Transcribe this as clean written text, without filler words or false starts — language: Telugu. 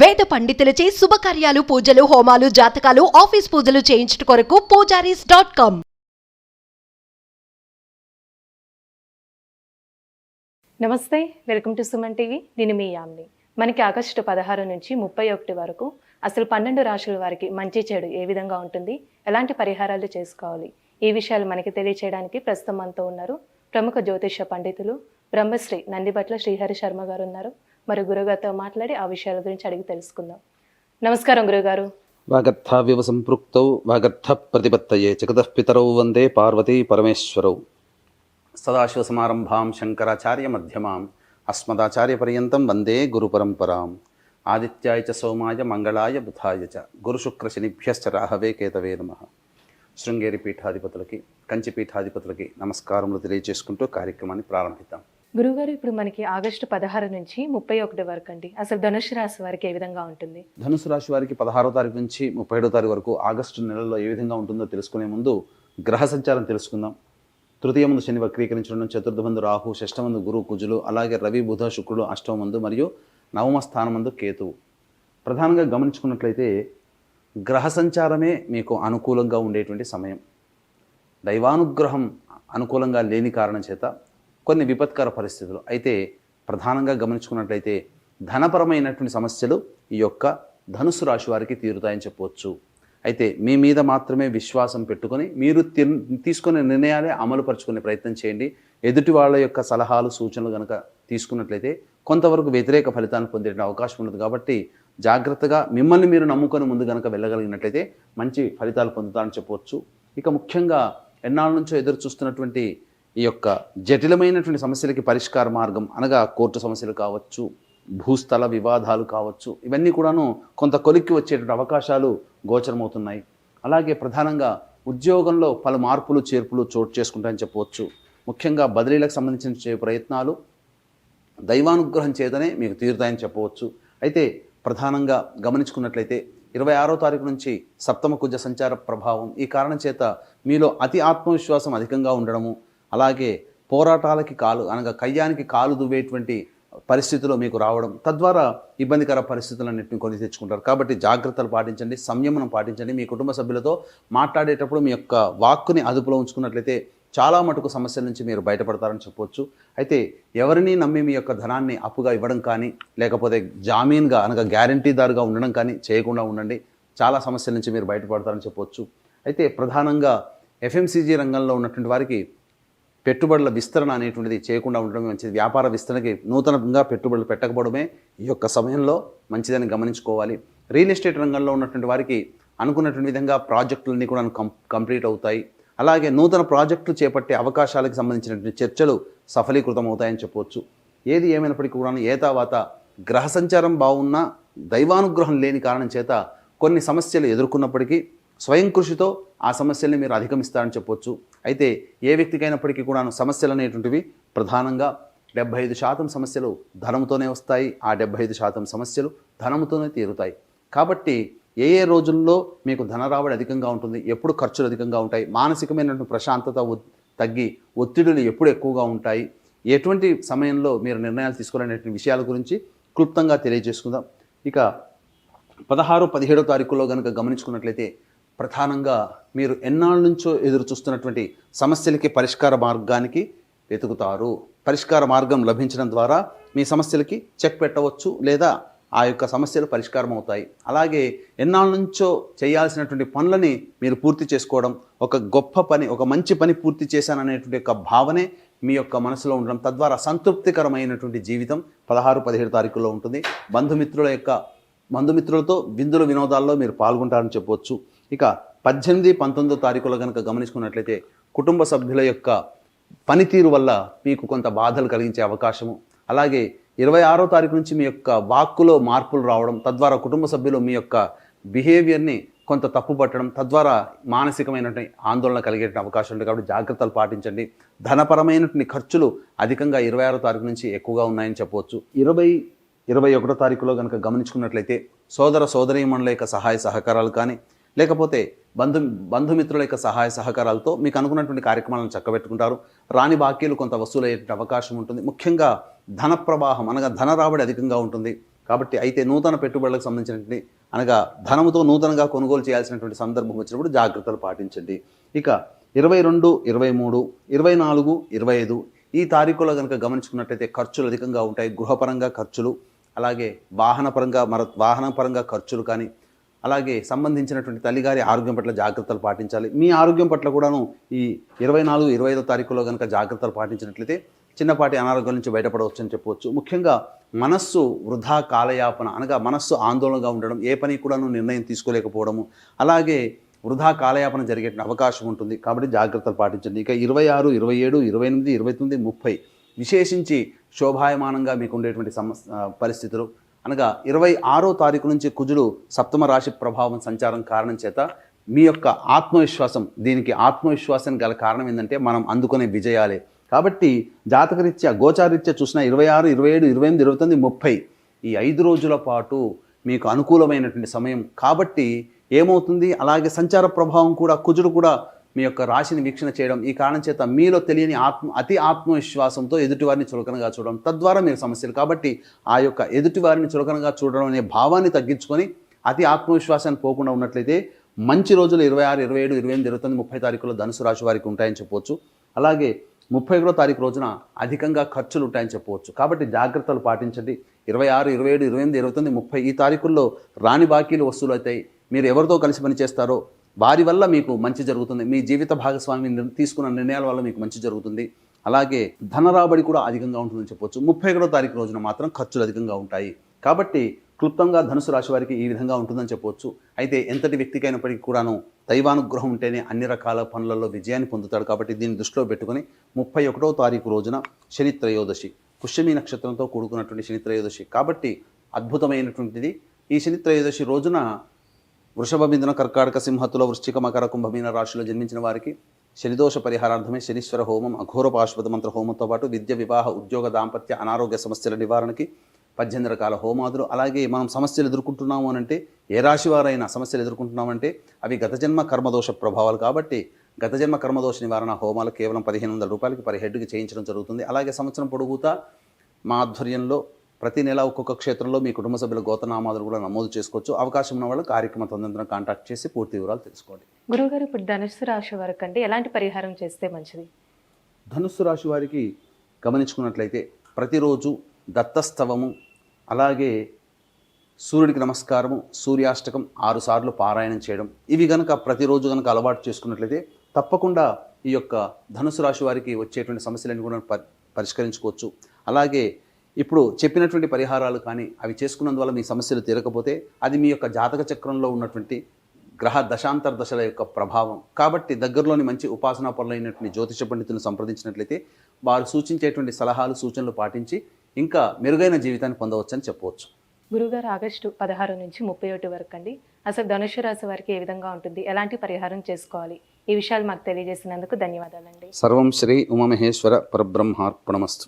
వేద పండితులచే శుభకార్యాలు పూజలు హోమాలు జాతకాలు ఆఫీస్ పూజలు చేయించుట కొరకు పూజారీస్.com. నమస్తే, వెల్కమ్ టు సుమన్ టీవీ. నేను మీ యామ్ని. మనకి ఆగస్టు 16 నుంచి 31 వరకు అసలు 12 రాశుల వారికి మంచి చెడు ఏ విధంగా ఉంటుంది, ఎలాంటి పరిహారాలు చేసుకోవాలి, ఈ విషయాలు మనకి తెలియచేయడానికి ప్రస్తుతం మనతో ఉన్నారు ప్రముఖ జ్యోతిష పండితులు బ్రహ్మశ్రీ నందిబట్ల శ్రీహరి శర్మ గారు ఉన్నారు. మరి గురుగారితో మాట్లాడి ఆ విషయాల గురించి అడిగి తెలుసుకుందాం. నమస్కారం గురుగారు. వాగర్థావివ సంపృక్తౌ వాగర్థ ప్రతిపత్తయే జగతః పితరౌ వందే పార్వతీ పరమేశ్వరౌ. సదాశివసమారంభాం శంకరాచార్య మధ్యమాం అస్మదాచార్య పర్యంతం వందే గురు పరంపరాం. ఆదిత్యాయ చ సోమాయ మంగళాయ బుధాయ చ గురుశుక్రశనిభ్యశ్చ రాహవే కేతవే నమః. శృంగేరి పీఠాధిపతులకి, కంచి పీఠాధిపతులకి నమస్కారములు తెలియజేసుకుంటూ కార్యక్రమాన్ని ప్రారంభిద్దాం. గురుగారు, ఇప్పుడు మనకి ఆగస్టు 16 నుంచి 31 వరకు అండి, అసలు ధనుసు రాశి వారికి ఏ విధంగా ఉంటుంది? ధనుసు రాశి వారికి 16వ తారీఖు నుంచి 31వ తారీఖు వరకు ఆగస్టు నెలలో ఏ విధంగా ఉంటుందో తెలుసుకునే ముందు గ్రహ సంచారం తెలుసుకుందాం. తృతీయ ముందు శని వక్రీకరించడం, చతుర్థ మందు రాహు, షష్ఠ మందు గురు కుజులు, అలాగే రవి బుధ శుక్రుడు అష్టమ మందు మరియు నవమ స్థానం మందు కేతువు. ప్రధానంగా గమనించుకున్నట్లయితే గ్రహ సంచారమే మీకు అనుకూలంగా ఉండేటువంటి సమయం. దైవానుగ్రహం అనుకూలంగా లేని కారణం చేత కొన్ని విపత్కర పరిస్థితులు అయితే ప్రధానంగా గమనించుకున్నట్లయితే ధనపరమైనటువంటి సమస్యలు ఈ యొక్క ధనుసు రాశి వారికి తీరుతాయని చెప్పవచ్చు. అయితే మీ మీద మాత్రమే విశ్వాసం పెట్టుకొని మీరు తీసుకునే నిర్ణయాలే అమలు పరుచుకునే ప్రయత్నం చేయండి. ఎదుటి వాళ్ళ యొక్క సలహాలు సూచనలు కనుక తీసుకున్నట్లయితే కొంతవరకు వ్యతిరేక ఫలితాలను పొందే అవకాశం ఉన్నది. కాబట్టి జాగ్రత్తగా మిమ్మల్ని మీరు నమ్ముకొని ముందు కనుక వెళ్ళగలిగినట్లయితే మంచి ఫలితాలు పొందుతారని చెప్పవచ్చు. ఇక ముఖ్యంగా ఎన్నాళ్ళ నుంచో ఎదురు చూస్తున్నటువంటి ఈ యొక్క జటిలమైనటువంటి సమస్యలకి పరిష్కార మార్గం అనగా కోర్టు సమస్యలు కావచ్చు, భూస్థల వివాదాలు కావచ్చు, ఇవన్నీ కూడాను కొంత కొలిక్కి వచ్చేటువంటి అవకాశాలు గోచరమవుతున్నాయి. అలాగే ప్రధానంగా ఉద్యోగంలో పలు మార్పులు చేర్పులు చోటు చేసుకుంటాయని చెప్పవచ్చు. ముఖ్యంగా బదిలీలకు సంబంధించిన ప్రయత్నాలు దైవానుగ్రహం చేతనే మీకు తీరుతాయని చెప్పవచ్చు. అయితే ప్రధానంగా గమనించుకున్నట్లయితే 26వ తారీఖు నుంచి సప్తమ కుజ సంచార ప్రభావం ఈ కారణం చేత మీలో అతి ఆత్మవిశ్వాసం అధికంగా ఉండడము, అలాగే పోరాటాలకి అనగా కయ్యానికి కాలు దువ్వేటువంటి పరిస్థితుల్లో మీకు రావడం, తద్వారా ఇబ్బందికర పరిస్థితులన్నింటినీ కొని తెచ్చుకుంటారు. కాబట్టి జాగ్రత్తలు పాటించండి, సంయమనం పాటించండి. మీ కుటుంబ సభ్యులతో మాట్లాడేటప్పుడు మీ యొక్క వాక్కుని అదుపులో ఉంచుకున్నట్లయితే చాలా మటుకు సమస్యల నుంచి మీరు బయటపడతారని చెప్పవచ్చు. అయితే ఎవరిని నమ్మి మీ యొక్క ధనాన్ని అప్పుగా ఇవ్వడం కానీ, లేకపోతే జామీన్గా అనగా గ్యారంటీదారుగా ఉండడం కానీ చేయకుండా ఉండండి. చాలా సమస్యల నుంచి మీరు బయటపడతారని చెప్పవచ్చు. అయితే ప్రధానంగా ఎఫ్ఎంసీజీ రంగంలో ఉన్నటువంటి వారికి పెట్టుబడుల విస్తరణ అనేటువంటిది చేయకుండా ఉండడమే మంచిది. వ్యాపార విస్తరణకి నూతనంగా పెట్టుబడులు పెట్టకపోవడమే ఈ యొక్క సమయంలో మంచిదని గమనించుకోవాలి. రియల్ ఎస్టేట్ రంగంలో ఉన్నటువంటి వారికి అనుకున్నటువంటి విధంగా ప్రాజెక్టులన్నీ కూడా కంప్లీట్ అవుతాయి. అలాగే నూతన ప్రాజెక్టులు చేపట్టే అవకాశాలకు సంబంధించినటువంటి చర్చలు సఫలీకృతం అవుతాయని చెప్పవచ్చు. ఏది ఏమైనప్పటికీ కూడా ఏతావాత గ్రహ సంచారం బాగున్నా దైవానుగ్రహం లేని కారణం చేత కొన్ని సమస్యలు ఎదుర్కొన్నప్పటికీ స్వయం కృషితో ఆ సమస్యల్ని మీరు అధిగమిస్తారని చెప్పవచ్చు. అయితే ఏ వ్యక్తికైనప్పటికీ కూడా సమస్యలు అనేటువంటివి ప్రధానంగా 75% సమస్యలు ధనముతోనే వస్తాయి. ఆ 75% సమస్యలు ధనముతోనే తీరుతాయి. కాబట్టి ఏ రోజుల్లో మీకు ధన రాబడి అధికంగా ఉంటుంది, ఎప్పుడు ఖర్చులు అధికంగా ఉంటాయి, మానసికమైనటువంటి ప్రశాంతత తగ్గి ఒత్తిడులు ఎప్పుడు ఎక్కువగా ఉంటాయి, ఎటువంటి సమయంలో మీరు నిర్ణయాలు తీసుకోవాలనేటువంటి విషయాల గురించి క్లుప్తంగా తెలియజేసుకుందాం. ఇక 16, 17వ తారీఖులో కనుక గమనించుకున్నట్లయితే ప్రధానంగా మీరు ఎన్నాళ్ళ నుంచో ఎదురు చూస్తున్నటువంటి సమస్యలకి పరిష్కార మార్గానికి వెతుకుతారు. పరిష్కార మార్గం లభించడం ద్వారా మీ సమస్యలకి చెక్ పెట్టవచ్చు, లేదా ఆ యొక్క సమస్యలు పరిష్కారం అవుతాయి. అలాగే ఎన్నాళ్ళ నుంచో చేయాల్సినటువంటి పనులని మీరు పూర్తి చేసుకోవడం, ఒక గొప్ప పని, ఒక మంచి పని పూర్తి చేశాననేటువంటి ఒక భావనే మీ యొక్క మనసులో ఉండడం, తద్వారా సంతృప్తికరమైనటువంటి జీవితం 16, 17 తారీఖుల్లో ఉంటుంది. బంధుమిత్రులతో విందుల వినోదాల్లో మీరు పాల్గొంటారని చెప్పవచ్చు. ఇక 18, 19వ తారీఖులో కనుక గమనించుకున్నట్లయితే కుటుంబ సభ్యుల యొక్క పనితీరు వల్ల మీకు కొంత బాధలు కలిగించే అవకాశము, అలాగే 26వ తారీఖు నుంచి మీ యొక్క వాక్కులో మార్పులు రావడం, తద్వారా కుటుంబ సభ్యులు మీ యొక్క బిహేవియర్ని కొంత తప్పు పట్టడం, తద్వారా మానసికమైనటువంటి ఆందోళన కలిగే అవకాశం ఉంటుంది. కాబట్టి జాగ్రత్తలు పాటించండి. ధనపరమైనటువంటి ఖర్చులు అధికంగా 26వ తారీఖు నుంచి ఎక్కువగా ఉన్నాయని చెప్పవచ్చు. 21వ తారీఖులో కనుక గమనించుకున్నట్లయితే సోదర సోదరీమణుల యొక్క సహాయ సహకారాలు కానీ, లేకపోతే బంధుమిత్రుల యొక్క సహాయ సహకారాలతో మీకు అనుకున్నటువంటి కార్యక్రమాలను చక్కబెట్టుకుంటారు. రాని బాకీలు కొంత వసూలయ్యే అవకాశం ఉంటుంది. ముఖ్యంగా ధన ప్రవాహం అనగా ధన రాబడి అధికంగా ఉంటుంది. కాబట్టి అయితే నూతన పెట్టుబడులకు సంబంధించినటువంటి అనగా ధనముతో నూతనంగా కొనుగోలు చేయాల్సినటువంటి సందర్భం వచ్చినప్పుడు జాగ్రత్తలు పాటించండి. ఇక 22, 23, 24, 25 ఈ తారీఖులో కనుక గమనించుకున్నట్లయితే ఖర్చులు అధికంగా ఉంటాయి. గృహపరంగా ఖర్చులు, అలాగే వాహనపరంగా ఖర్చులు కానీ, అలాగే సంబంధించినటువంటి తల్లిగారి ఆరోగ్యం పట్ల జాగ్రత్తలు పాటించాలి. మీ ఆరోగ్యం పట్ల కూడాను ఈ 24, 25 తారీఖులో కనుక జాగ్రత్తలు పాటించినట్లయితే చిన్నపాటి అనారోగ్యం నుంచి బయటపడవచ్చు అని చెప్పవచ్చు. ముఖ్యంగా మనస్సు వృధా కాలయాపన అనగా మనస్సు ఆందోళనగా ఉండడం, ఏ పని కూడాను నిర్ణయం తీసుకోలేకపోవడము, అలాగే వృధా కాలయాపన జరిగే అవకాశం ఉంటుంది. కాబట్టి జాగ్రత్తలు పాటించండి. ఇక 26, 27, 28, 29, 30 విశేషించి శోభాయమానంగా మీకు ఉండేటువంటి పరిస్థితులు అనగా 26వ తారీఖు నుంచి కుజుడు సప్తమ రాశి ప్రభావం సంచారం కారణం చేత మీ యొక్క ఆత్మవిశ్వాసం, దీనికి ఆత్మవిశ్వాసం గల కారణం ఏంటంటే మనం అందుకునే విజయాలే. కాబట్టి జాతకరీత్యా గోచారీత్యా చూసిన 26, 27, 28, 29, 30 ఈ 5 రోజుల పాటు మీకు అనుకూలమైనటువంటి సమయం. కాబట్టి ఏమవుతుంది, అలాగే సంచార ప్రభావం కూడా కుజుడు కూడా మీ యొక్క రాశిని వీక్షణ చేయడం, ఈ కారణం చేత మీలో తెలియని అతి ఆత్మవిశ్వాసంతో ఎదుటివారిని చులకనగా చూడడం, తద్వారా మీరు సమస్యలు. కాబట్టి ఆ యొక్క ఎదుటివారిని చులకనగా చూడడం అనే భావాన్ని తగ్గించుకొని అతి ఆత్మవిశ్వాసాన్ని పోకుండా ఉన్నట్లయితే మంచి రోజులు 26, 27, 28, 29, 30 తారీఖులో ధనుసు రాశి వారికి ఉంటాయని చెప్పవచ్చు. అలాగే 31వ తారీఖు రోజున అధికంగా ఖర్చులు ఉంటాయని చెప్పవచ్చు. కాబట్టి జాగ్రత్తలు పాటించండి. 26, 27, 28, 29, 30 ఈ తారీఖుల్లో రాని బాకీలు వసూలు అవుతాయి. మీరు ఎవరితో కలిసి పనిచేస్తారో వారి వల్ల మీకు మంచి జరుగుతుంది. మీ జీవిత భాగస్వామి తీసుకున్న నిర్ణయాల వల్ల మీకు మంచి జరుగుతుంది. అలాగే ధన రాబడి కూడా అధికంగా ఉంటుందని చెప్పవచ్చు. 31వ తారీఖు రోజున మాత్రం ఖర్చులు అధికంగా ఉంటాయి. కాబట్టి క్లుప్తంగా ధనుసు రాశి వారికి ఈ విధంగా ఉంటుందని చెప్పవచ్చు. అయితే ఎంతటి వ్యక్తికైనప్పటికీ కూడాను దైవానుగ్రహం ఉంటేనే అన్ని రకాల పనులలో విజయాన్ని పొందుతాడు. కాబట్టి దీన్ని దృష్టిలో పెట్టుకుని 31వ తారీఖు రోజున శని త్రయోదశి, పుష్యమి నక్షత్రంతో కూడుకున్నటువంటి శని త్రయోదశి. కాబట్టి అద్భుతమైనటువంటిది. ఈ శని త్రయోదశి రోజున వృషభ, మిథున, కర్కాటక, సింహతుల, వృశ్చిక, మకర, కుంభమీన రాశిలో జన్మించిన వారికి శనిదోష పరిహారార్థమే శనీశ్వర హోమం, అఘోర పాశుపత మంత్ర హోమంతో పాటు విద్య, వివాహ, ఉద్యోగ, దాంపత్య, అనారోగ్య సమస్యల నివారణకి 18 రకాల హోమాదులు. అలాగే మనం సమస్యలు ఎదుర్కొంటున్నాము అనంటే, ఏ రాశి వారైనా సమస్యలు ఎదుర్కొంటున్నామంటే అవి గత జన్మ కర్మదోష ప్రభావాలు. కాబట్టి గత జన్మ కర్మదోష నివారణ హోమాలు కేవలం 1500 రూపాయలకి పర్ హెడ్కి చేయించడం జరుగుతుంది. అలాగే సంవత్సరం పొడుగుతా మా ఆధ్వర్యంలో ప్రతి నెల ఒక్కొక్క క్షేత్రంలో మీ కుటుంబ సభ్యుల గోత్రనామాదులు కూడా నమోదు చేసుకోవచ్చు. అవకాశం ఉన్న వాళ్ళు కార్యక్రమ తొందరగా కాంటాక్ట్ చేసి పూర్తి వివరాలు తెలుసుకోండి. గురువుగారు, ఇప్పుడు ధనుస్సు రాశి వారికి అంటే ఎలాంటి పరిహారం చేస్తే మంచిది? ధనుస్సు రాశి వారికి గమనించుకున్నట్లయితే ప్రతిరోజు దత్తస్తవము, అలాగే సూర్యుడికి నమస్కారము, సూర్యాష్టకం 6 సార్లు పారాయణం చేయడం, ఇవి కనుక ప్రతిరోజు కనుక అలవాటు చేసుకున్నట్లయితే తప్పకుండా ఈ యొక్క ధనుసు రాశి వారికి వచ్చేటువంటి సమస్యలను కూడా పరిష్కరించుకోవచ్చు. అలాగే ఇప్పుడు చెప్పినటువంటి పరిహారాలు కానీ అవి చేసుకున్నందువల్ల మీ సమస్యలు తీరకపోతే అది మీ యొక్క జాతక చక్రంలో ఉన్నటువంటి గ్రహ దశాంతర దశల యొక్క ప్రభావం. కాబట్టి దగ్గరలోని మంచి ఉపాసనా పనులైనటువంటి జ్యోతిష పండితులను సంప్రదించినట్లయితే వారు సూచించేటువంటి సలహాలు, సూచనలు పాటించి ఇంకా మెరుగైన జీవితాన్ని పొందవచ్చని చెప్పవచ్చు. గురువుగారు, ఆగస్టు 16 నుంచి 31 వరకు అండి అసలు ధనుసు రాశి వారికి ఏ విధంగా ఉంటుంది, ఎలాంటి పరిహారం చేసుకోవాలి, ఈ విషయాలు మాకు తెలియజేసినందుకు ధన్యవాదాలండి. సర్వం శ్రీ ఉమామహేశ్వర పరబ్రహ్మార్పణమస్తు.